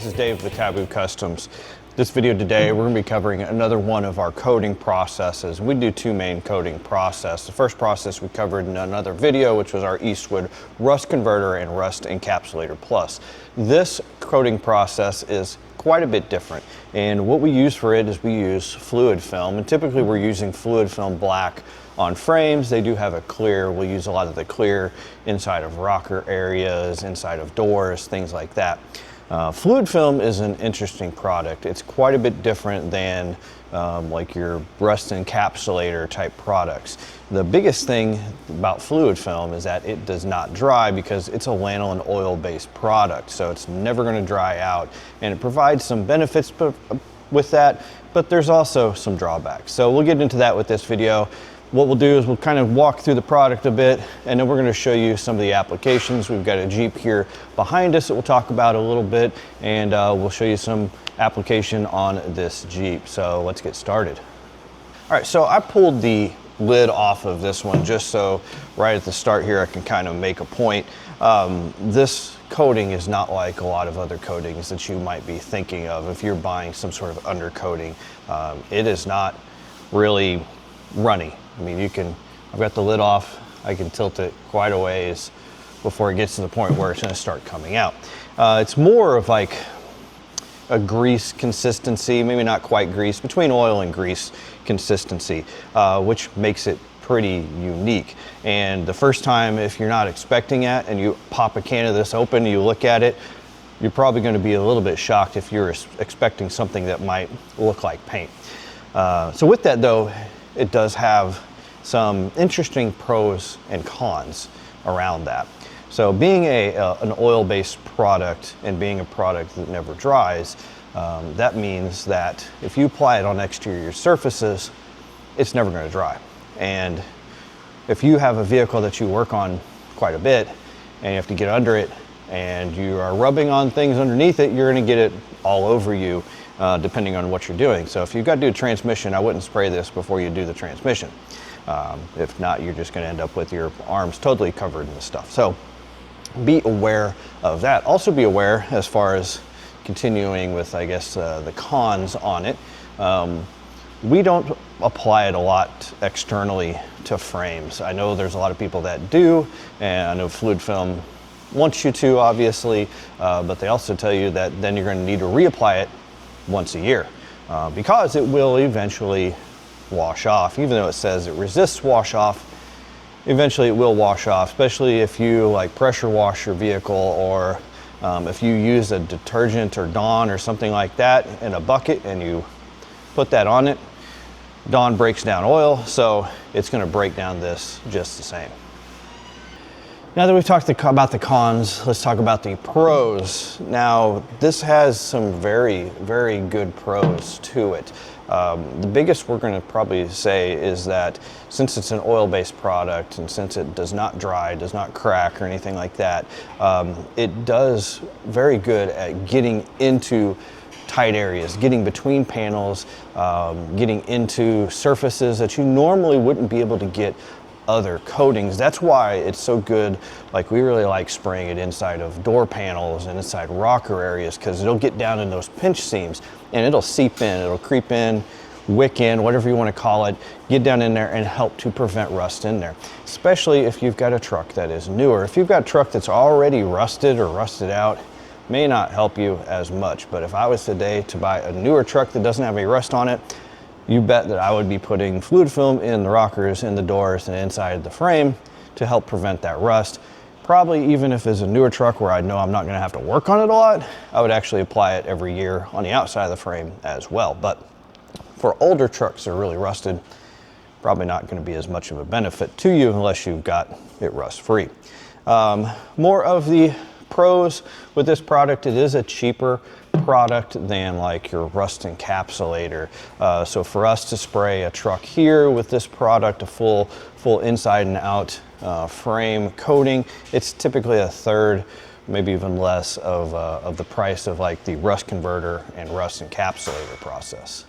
this is Dave with Taboo Customs. This video today, we're going to be covering another one of our coating processes. We do two main coating processes. The first process we covered in another video, which was our Eastwood Rust Converter and Rust Encapsulator Plus. This coating process is quite a bit different, and what we use for it is we use fluid film, and typically we're using fluid film black on frames. They do have a clear. We'll use a lot of the clear inside of rocker areas, inside of doors, things like that. Fluid film is an interesting product. It's quite a bit different than like your rust encapsulator type products. The biggest thing about fluid film is that it does not dry because it's a lanolin oil based product, so it's never going to dry out, and it provides some benefits with that, but there's also some drawbacks. So we'll get into that with this video. What we'll do is we'll kind of walk through the product a bit, and then we're going to show you some of the applications. We've got a Jeep here behind us that we'll talk about a little bit, and we'll show you some application on this Jeep. So let's get started. All right, so I pulled the lid off of this one just so right at the start here I can kind of make a point. This coating is not like a lot of other coatings that you might be thinking of if you're buying some sort of undercoating. It is not really runny. I mean, I've got the lid off, I can tilt it quite a ways before it gets to the point where it's going to start coming out. It's more of like a grease consistency, maybe not quite grease, between oil and grease consistency, which makes it pretty unique. And the first time, if you're not expecting it and you pop a can of this open and you look at it, you're probably going to be a little bit shocked if you're expecting something that might look like paint. So with that though, it does have some interesting pros and cons around that. So being an oil-based product and being a product that never dries, that means that if you apply it on exterior surfaces, it's never going to dry. And if you have a vehicle that you work on quite a bit and you have to get under it and you are rubbing on things underneath it, you're going to get it all over you, depending on what you're doing. So if you've got to do a transmission, I wouldn't spray this before you do the transmission. If not, you're just going to end up with your arms totally covered in this stuff. So be aware of that. Also be aware, as far as continuing with, I guess, the cons on it. We don't apply it a lot externally to frames. I know there's a lot of people that do, and I know fluid film wants you to, obviously, but they also tell you that then you're going to need to reapply it once a year because it will eventually wash off. Even though it says it resists wash off, eventually it will wash off, especially if you like pressure wash your vehicle, or if you use a detergent or Dawn or something like that in a bucket and you put that on it. Dawn breaks down oil, so it's going to break down this just the same. Now that we've talked about the cons, let's talk about the pros. Now, this has some very, very good pros to it. The biggest we're going to probably say is that since it's an oil-based product and since it does not dry, does not crack or anything like that, it does very good at getting into tight areas, getting between panels, getting into surfaces that you normally wouldn't be able to get other coatings. That's why it's so good. Like, we really like spraying it inside of door panels and inside rocker areas, because it'll get down in those pinch seams and it'll seep in, it'll creep in, wick in, whatever you want to call it, get down in there and help to prevent rust in there. Especially if you've got a truck that is newer. If you've got a truck that's already rusted or rusted out, may not help you as much. But if I was today to buy a newer truck that doesn't have any rust on it, you bet that I would be putting fluid film in the rockers, in the doors, and inside the frame to help prevent that rust. Probably even if it's a newer truck where I know I'm not going to have to work on it a lot, I would actually apply it every year on the outside of the frame as well. But for older trucks that are really rusted, probably not going to be as much of a benefit to you unless you've got it rust-free. More of the pros with this product: it is a cheaper product than like your rust encapsulator. So for us to spray a truck here with this product, a full inside and out frame coating, it's typically a third, maybe even less of the price of like the rust converter and rust encapsulator process.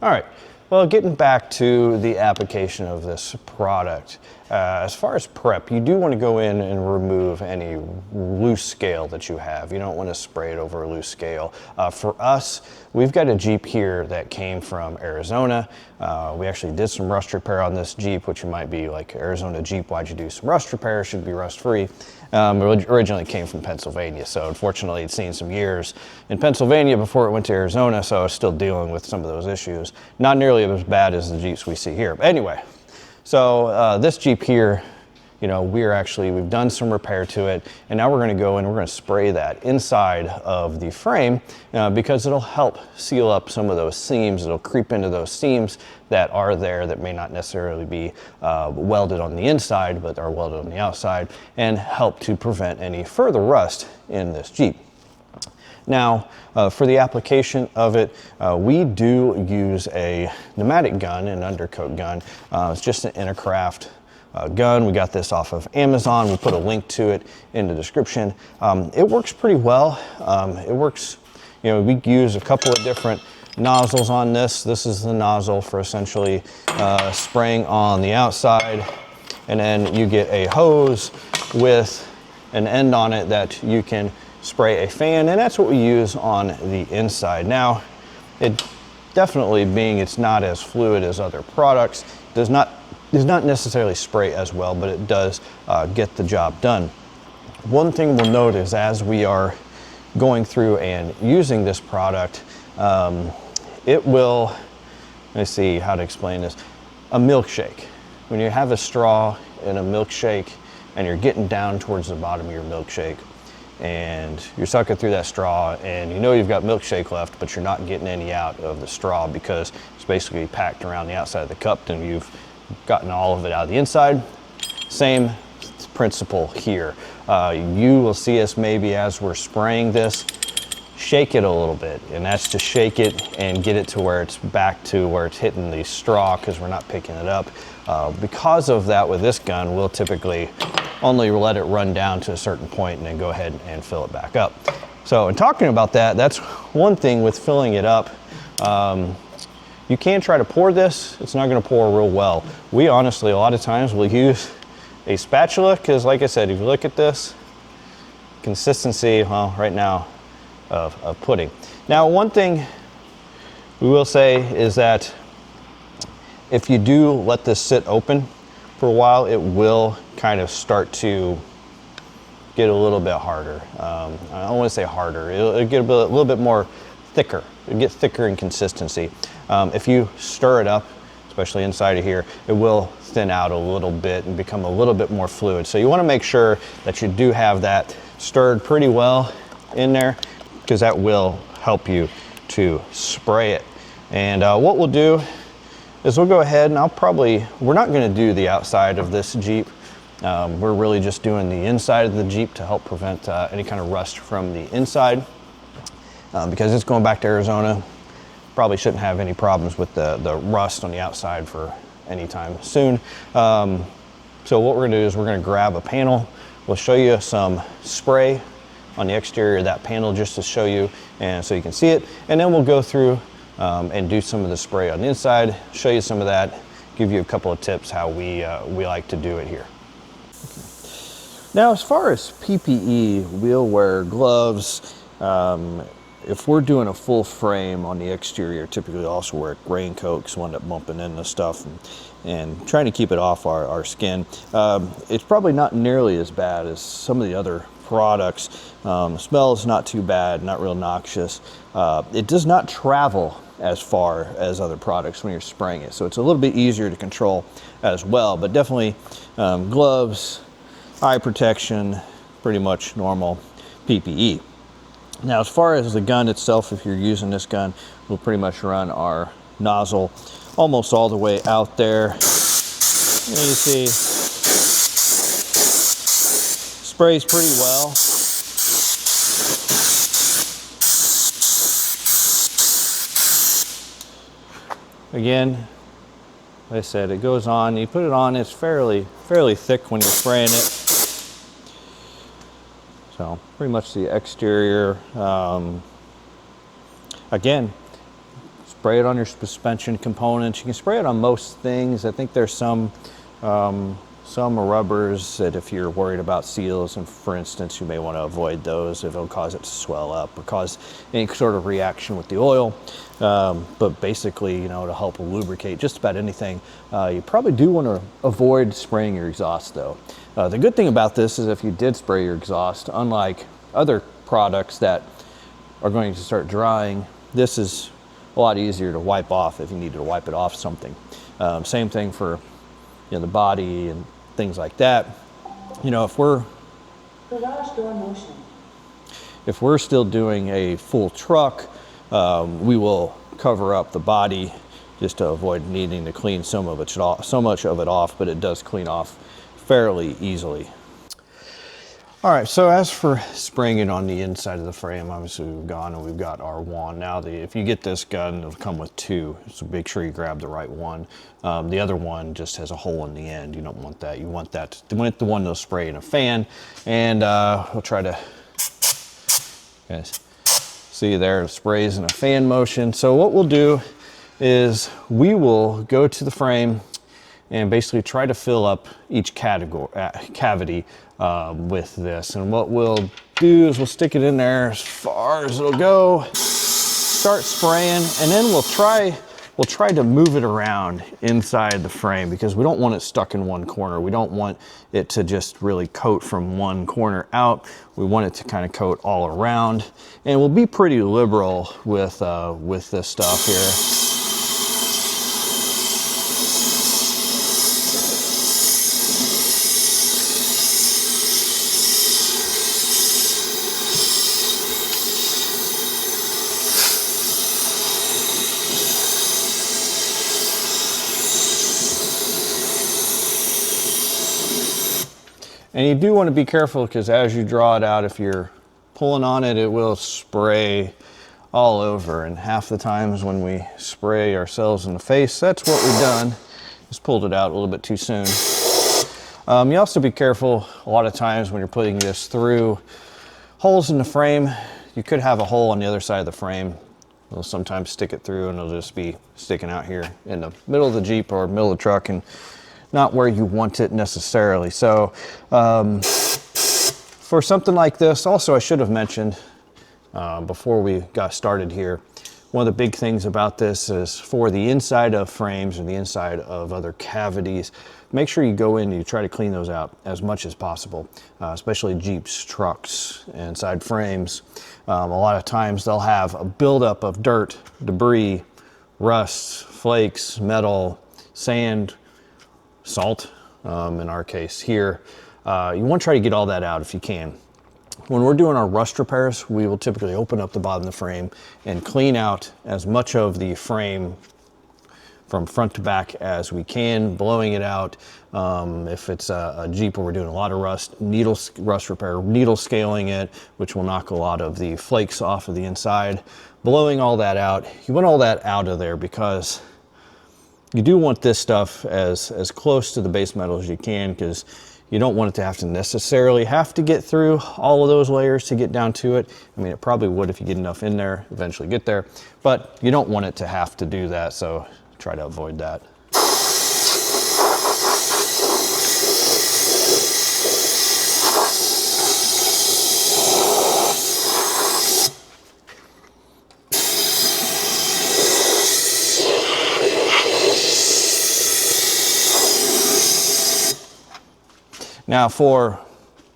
All right, Well, getting back to the application of this product, as far as prep, you do want to go in and remove any loose scale that you have. You don't want to spray it over a loose scale. For us, we've got a Jeep here that came from Arizona. We actually did some rust repair on this Jeep, which you might be like, Arizona Jeep, why'd you do some rust repair? It should be rust free. It originally came from Pennsylvania, so unfortunately it's seen some years in Pennsylvania before it went to Arizona, so I was still dealing with some of those issues. Not nearly as bad as the Jeeps we see here. But anyway, so this Jeep here, you know, we've done some repair to it, and now we're going to go and we're going to spray that inside of the frame because it'll help seal up some of those seams. It'll creep into those seams that are there that may not necessarily be welded on the inside, but are welded on the outside, and help to prevent any further rust in this Jeep. Now, for the application of it, we do use a pneumatic gun, an Undercoat gun. It's just an Intercraft gun. We got this off of Amazon. We put a link to it in the description. It works pretty well. It works, you know, we use a couple of different nozzles on this. This is the nozzle for essentially spraying on the outside, and then you get a hose with an end on it that you can spray a fan, and that's what we use on the inside. Now, it definitely, being it's not as fluid as other products, does not necessarily spray as well, but it does get the job done. One thing we'll note is as we are going through and using this product, it will, let me see how to explain this, a milkshake. When you have a straw in a milkshake and you're getting down towards the bottom of your milkshake and you're sucking through that straw and you know you've got milkshake left, but you're not getting any out of the straw because it's basically packed around the outside of the cup and you've gotten all of it out of the inside. Same principle here. You will see us maybe as we're spraying this, shake it a little bit, and that's to shake it and get it to where it's back to where it's hitting the straw because we're not picking it up. Because of that, with this gun, we'll typically only let it run down to a certain point and then go ahead and fill it back up. So in talking about that, that's one thing with filling it up. You can try to pour this. It's not going to pour real well. We honestly, a lot of times, will use a spatula because, like I said, if you look at this, consistency, well, right now, of pudding. Now, one thing we will say is that if you do let this sit open for a while, it will kind of start to get a little bit harder. I don't want to say harder. It'll get a little bit more thicker. It'll get thicker in consistency. If you stir it up, especially inside of here, it will thin out a little bit and become a little bit more fluid. So you want to make sure that you do have that stirred pretty well in there, because that will help you to spray it. And what we'll do is we'll go ahead and we're not going to do the outside of this Jeep. We're really just doing the inside of the Jeep to help prevent any kind of rust from the inside. Because it's going back to Arizona, probably shouldn't have any problems with the rust on the outside for any time soon. So what we're going to do is we're going to grab a panel. We'll show you some spray on the exterior of that panel just to show you and so you can see it. And then we'll go through and do some of the spray on the inside, show you some of that, give you a couple of tips how we like to do it here. Okay. Now, as far as PPE, we'll wear gloves. If we're doing a full frame on the exterior, typically also wear a raincoat because we'll end up bumping into stuff and trying to keep it off our skin. It's probably not nearly as bad as some of the other products. Smell is not too bad, not real noxious. It does not travel as far as other products when you're spraying it, so it's a little bit easier to control as well. But definitely gloves, eye protection, pretty much normal PPE. Now, as far as the gun itself, if you're using this gun, we'll pretty much run our nozzle almost all the way out there. And you see, sprays pretty well. Again, like I said, it goes on. You put it on, it's fairly thick when you're spraying it. So pretty much the exterior. Again, spray it on your suspension components. You can spray it on most things. I think there's some rubbers that if you're worried about seals, and for instance, you may want to avoid those if it'll cause it to swell up or cause any sort of reaction with the oil. But basically, you know, to help lubricate just about anything, you probably do want to avoid spraying your exhaust though. The good thing about this is if you did spray your exhaust, unlike other products that are going to start drying, this is a lot easier to wipe off if you needed to wipe it off something. Same thing for, you know, the body and things like that. You know, if we're still doing a full truck, we will cover up the body just to avoid needing to clean so much of it off, but it does clean off fairly easily. All right, so as for spraying it on the inside of the frame, obviously we've gone and we've got our wand. Now, if you get this gun, it'll come with two, so make sure you grab the right one. The other one just has a hole in the end. You don't want that. You want the one that'll spray in a fan. And we'll try to, guys, see there, it sprays in a fan motion. So what we'll do is we will go to the frame and basically try to fill up each cavity with this. And what we'll do is we'll stick it in there as far as it'll go, start spraying, and then we'll try to move it around inside the frame because we don't want it stuck in one corner. We don't want it to just really coat from one corner out. We want it to kind of coat all around. And we'll be pretty liberal with this stuff here. And you do want to be careful because as you draw it out, if you're pulling on it, it will spray all over. And half the times when we spray ourselves in the face, that's what we've done. Just pulled it out a little bit too soon. You also be careful a lot of times when you're putting this through holes in the frame. You could have a hole on the other side of the frame. We'll sometimes stick it through and it'll just be sticking out here in the middle of the Jeep or middle of the truck and not where you want it necessarily. So for something like this, also I should have mentioned before we got started here, one of the big things about this is for the inside of frames or the inside of other cavities, make sure you go in and you try to clean those out as much as possible, especially Jeeps, trucks, inside frames. A lot of times they'll have a buildup of dirt, debris, rust, flakes, metal, sand, salt, in our case here. You want to try to get all that out if you can. When we're doing our rust repairs, we will typically open up the bottom of the frame and clean out as much of the frame from front to back as we can, blowing it out. If it's a Jeep where we're doing a lot of rust repair, needle scaling it, which will knock a lot of the flakes off of the inside, blowing all that out. You want all that out of there because you do want this stuff as close to the base metal as you can, because you don't want it to have to necessarily get through all of those layers to get down to it. I mean, it probably would if you get enough in there, eventually get there, but you don't want it to have to do that, so try to avoid that. Now for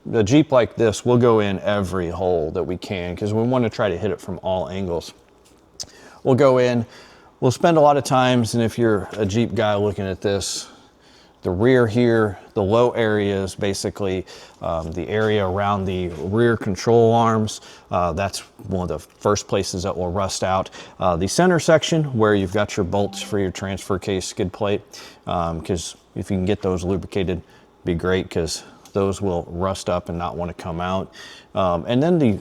the Jeep like this, we'll go in every hole that we can because we want to try to hit it from all angles. We'll go in, we'll spend a lot of times, and if you're a Jeep guy looking at this, the rear here, the low areas, basically the area around the rear control arms, that's one of the first places that will rust out. The center section where you've got your bolts for your transfer case skid plate, because if you can get those lubricated, be great, because those will rust up and not want to come out. And then the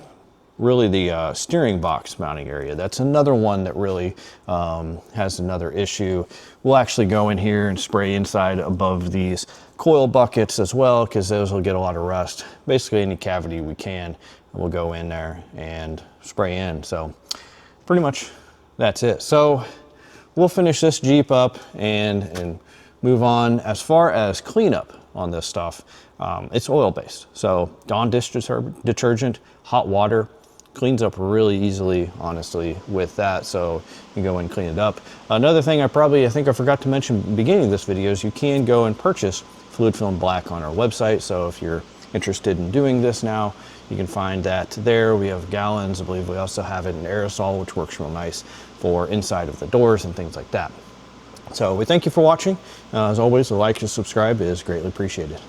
steering box mounting area, that's another one that really has another issue. We'll actually go in here and spray inside above these coil buckets as well, because those will get a lot of rust. Basically any cavity we can, we'll go in there and spray in. So pretty much that's it. So we'll finish this Jeep up and move on. As far as cleanup on this stuff, it's oil-based. So Dawn dish detergent, hot water, cleans up really easily, honestly, with that. So you go and clean it up. Another thing I think I forgot to mention at the beginning of this video is you can go and purchase Fluid Film Black on our website. So if you're interested in doing this now, you can find that there. We have gallons. I believe we also have it in aerosol, which works real nice for inside of the doors and things like that. So we thank you for watching. As always, a like and subscribe is greatly appreciated.